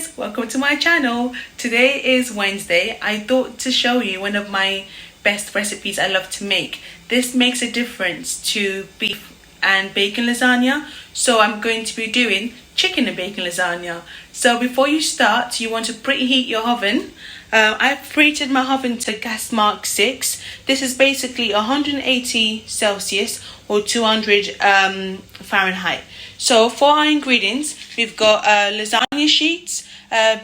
guys, welcome to my channel. Today is Wednesday. I thought to show you one of my best recipes I love to make. This makes a difference to beef and bacon lasagna, so I'm going to be doing chicken and bacon lasagna. So before you start, you want to preheat your oven. I've preheated my oven to gas mark 6. This is basically 180 Celsius or 200 Fahrenheit. So for our ingredients, we've got lasagna sheets,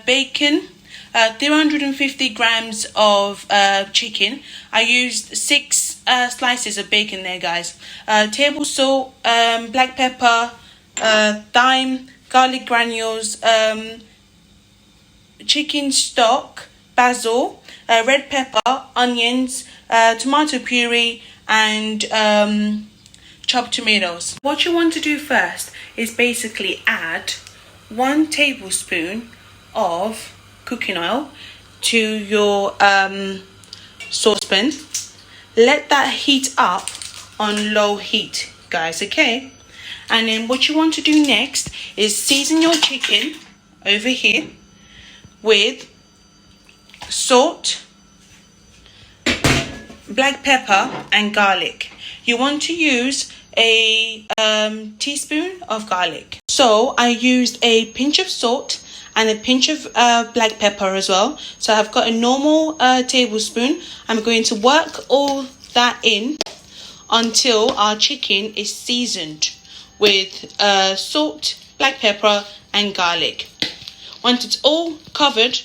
bacon, 350 grams of chicken. I used 6 slices of bacon there, guys. Table salt, black pepper, thyme, garlic granules, chicken stock, basil, red pepper, onions, tomato puree, and chopped tomatoes. What you want to do first is basically add 1 tablespoon of cooking oil to your saucepan. Let that heat up on low heat, guys, okay? And then what you want to do next is season your chicken over here with salt, black pepper, and garlic. You want to use a teaspoon of garlic. So I used a pinch of salt and a pinch of black pepper as well. So I've got a normal tablespoon. I'm going to work all that in until our chicken is seasoned with salt, black pepper, and garlic. Once it's all covered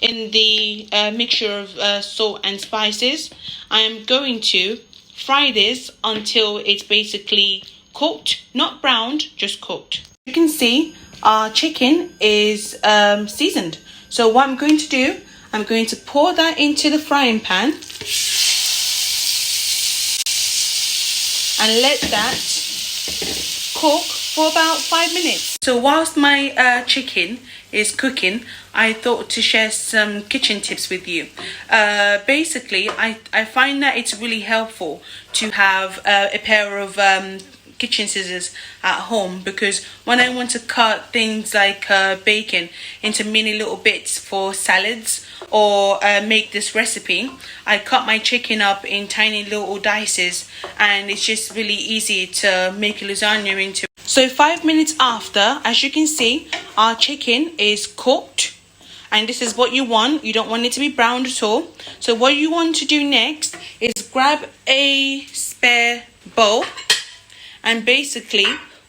in the mixture of salt and spices, I am going to fry this until it's basically cooked, not browned, just cooked. You can see our chicken is seasoned. So what I'm going to do, I'm going to pour that into the frying pan and let that cook for about 5 minutes. So whilst my chicken is cooking, I thought to share some kitchen tips with you. Basically, I find that it's really helpful to have a pair of kitchen scissors at home, because when I want to cut things like bacon into mini little bits for salads or make this recipe, I cut my chicken up in tiny little dices, and it's just really easy to make a lasagna into. So 5 minutes after, as you can see, our chicken is cooked, and this is what you want. You don't want it to be browned at all. So what you want to do next is grab a spare bowl and basically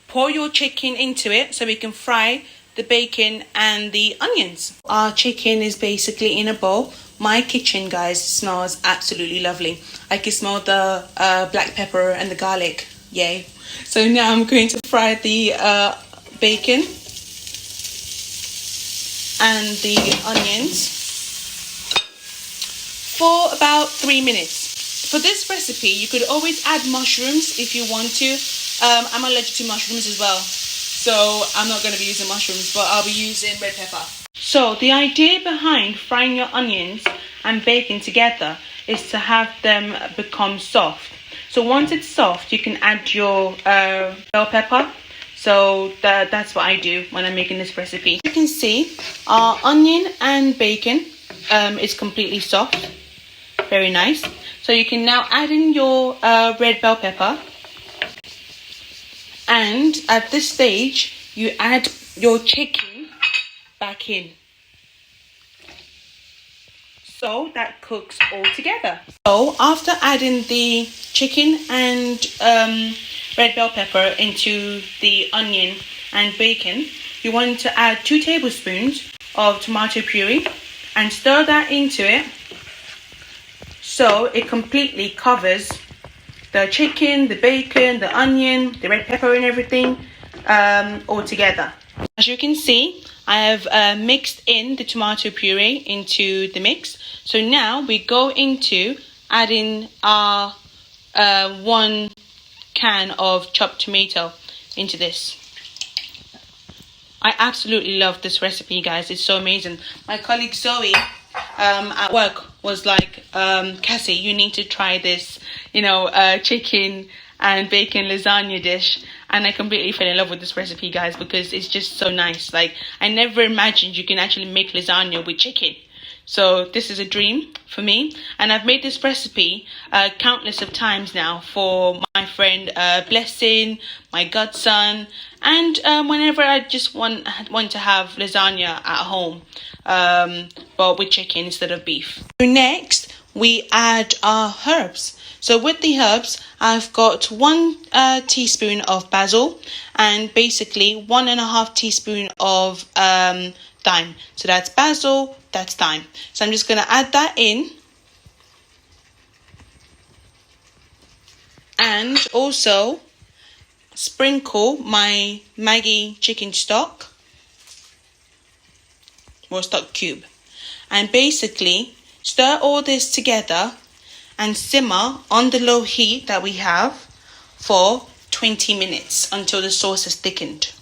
pour your chicken into it so we can fry the bacon and the onions. Our chicken is basically in a bowl. My kitchen, guys, smells absolutely lovely. I can smell the black pepper and the garlic. Yay. So now I'm going to fry the bacon and the onions for about 3 minutes. For this recipe, you could always add mushrooms if you want to. I'm allergic to mushrooms as well, so I'm not going to be using mushrooms, but I'll be using red pepper. So the idea behind frying your onions and bacon together is to have them become soft. So once it's soft, you can add your bell pepper. So that's what I do when I'm making this recipe. You can see our onion and bacon is completely soft. Very nice. So you can now add in your red bell pepper. And at this stage, you add your chicken back in. So that cooks all together. So after adding the chicken and red bell pepper into the onion and bacon, you want to add 2 tablespoons of tomato puree and stir that into it so it completely covers the chicken, the bacon, the onion, the red pepper and everything all together. As you can see, I have mixed in the tomato puree into the mix. So now we go into adding our 1 can of chopped tomato into this. I absolutely love this recipe, guys. It's so amazing. My colleague Zoe at work was like, Cassie, you need to try this, chicken and bacon lasagna dish. and I completely fell in love with this recipe, guys, because it's just so nice. Like, I never imagined you can actually make lasagna with chicken. So this is a dream for me, and I've made this recipe countless of times now for my friend Blessing, my godson, and whenever I just want to have lasagna at home, but with chicken instead of beef. So next we add our herbs. So with the herbs, I've got 1 teaspoon of basil and basically 1.5 teaspoon of thyme. So that's basil, that's thyme. So I'm just going to add that in. And also sprinkle my Maggi chicken stock, or stock cube. And basically stir all this together and simmer on the low heat that we have for 20 minutes until the sauce is thickened.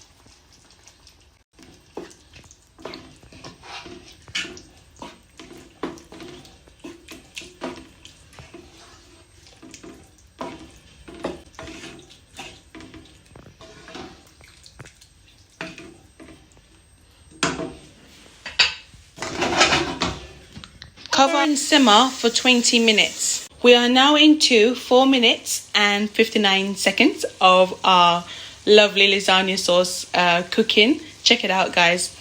Cover and simmer for 20 minutes. We are now into 4 minutes and 59 seconds of our lovely lasagna sauce cooking. Check it out, guys.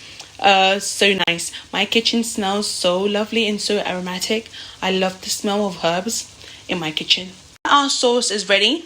So nice. My kitchen smells so lovely and so aromatic. I love the smell of herbs in my kitchen. Our sauce is ready.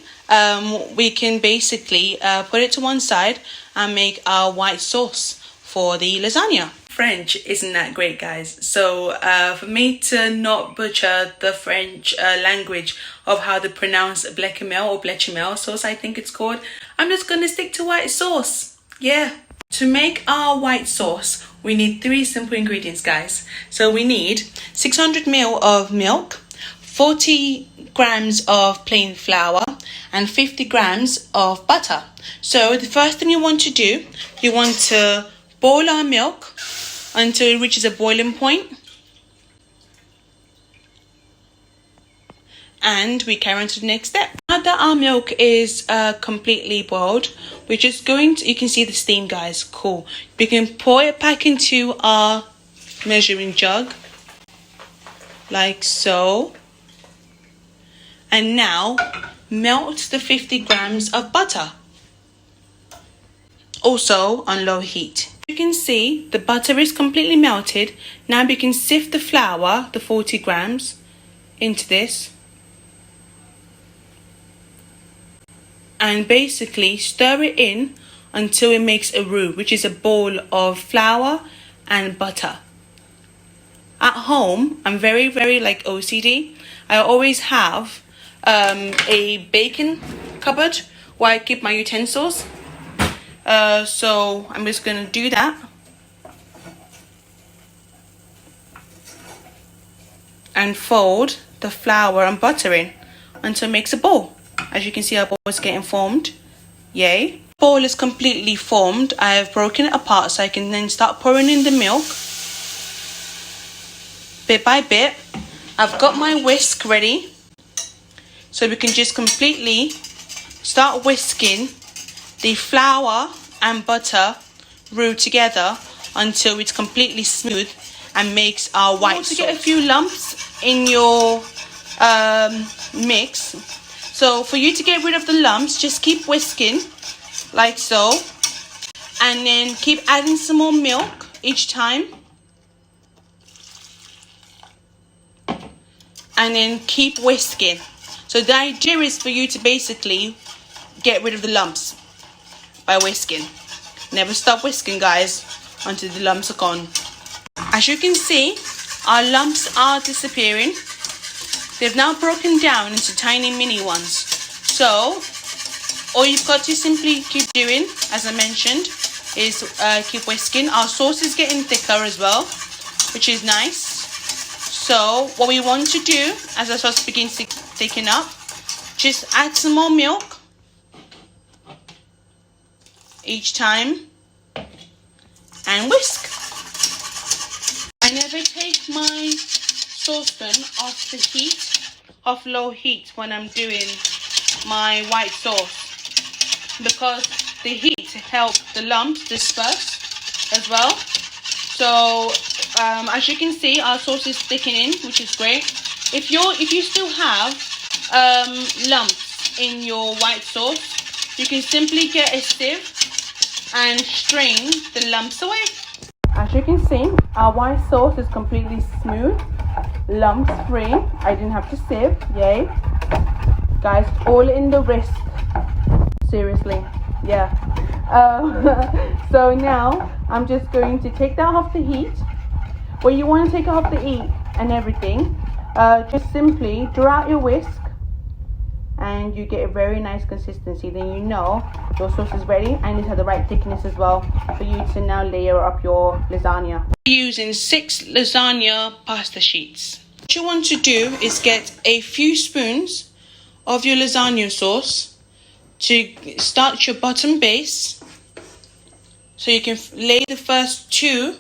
We can basically put it to one side and make our white sauce for the lasagna. French isn't that great, guys, so for me to not butcher the French language of how to pronounce bechamel or bechamel sauce, I think it's called, I'm just gonna stick to white sauce. Yeah. To make our white sauce, we need 3 simple ingredients, guys. So we need 600 ml of milk, 40 grams of plain flour, and 50 grams of butter. So the first thing you want to do, you want to boil our milk until it reaches a boiling point, and we carry on to the next step. Now that our milk is completely boiled, we're just going to, you can see the steam, guys, cool. We can pour it back into our measuring jug like so, and now melt the 50 grams of butter, also on low heat. You can see the butter is completely melted. Now we can sift the flour, the 40 grams, into this and basically stir it in until it makes a roux, which is a ball of flour and butter. At home, I'm very like OCD. I always have a baking cupboard where I keep my utensils. So I'm just going to do that. And fold the flour and butter in until it makes a ball. As you can see, our ball is getting formed. Yay. Ball is completely formed. I have broken it apart so I can then start pouring in the milk. Bit by bit. I've got my whisk ready. So we can just completely start whisking the flour and butter roux together until it's completely smooth and makes our white sauce. To get a few lumps in your mix. So for you to get rid of the lumps, just keep whisking like so, and then keep adding some more milk each time, and then keep whisking. So the idea is for you to basically get rid of the lumps by whisking. Never stop whisking, guys, until the lumps are gone. As you can see, our lumps are disappearing. They've now broken down into tiny mini ones. So all you've got to simply keep doing, as I mentioned, is keep whisking. Our sauce is getting thicker as well, which is nice. So what we want to do, as the sauce begins to thicken up, just add some more milk each time and whisk. I never take my saucepan off the heat, off low heat, when I'm doing my white sauce. because the heat helps the lumps disperse as well. So as you can see, our sauce is thickening, which is great. If you still have lumps in your white sauce, you can simply get a sieve and strain the lumps away. As you can see, our white sauce is completely smooth, lumps free. I didn't have to sieve, yay. Guys, all in the wrist, seriously, yeah. So now I'm just going to take that off the heat. When you want to take it off the heat and everything, just simply draw out your whisk and you get a very nice consistency. Then you know your sauce is ready and it has the right thickness as well for you to now layer up your lasagna. We're using 6 lasagna pasta sheets. What you want to do is get a few spoons of your lasagna sauce to start your bottom base, so you can lay the first 2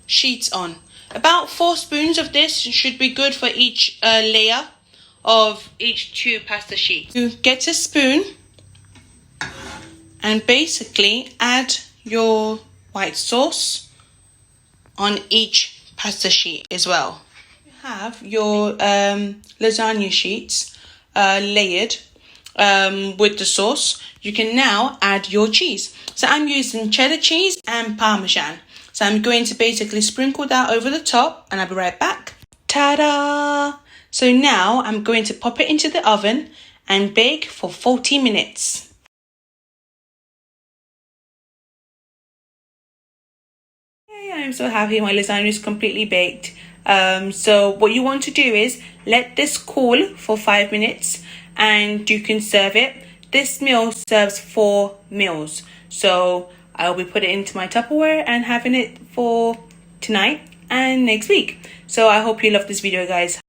sheets on. About 4 spoons of this should be good for each layer of each 2 pasta sheets. You get a spoon and basically add your white sauce on each pasta sheet as well. You have your lasagna sheets layered with the sauce. You can now add your cheese. So I'm using cheddar cheese and Parmesan. So I'm going to basically sprinkle that over the top and I'll be right back. Ta-da! So now I'm going to pop it into the oven and bake for 40 minutes. Yay, I'm so happy my lasagna is completely baked. So what you want to do is let this cool for 5 minutes and you can serve it. This meal serves 4 meals. So I'll be putting it into my Tupperware and having it for tonight and next week. So I hope you love this video, guys.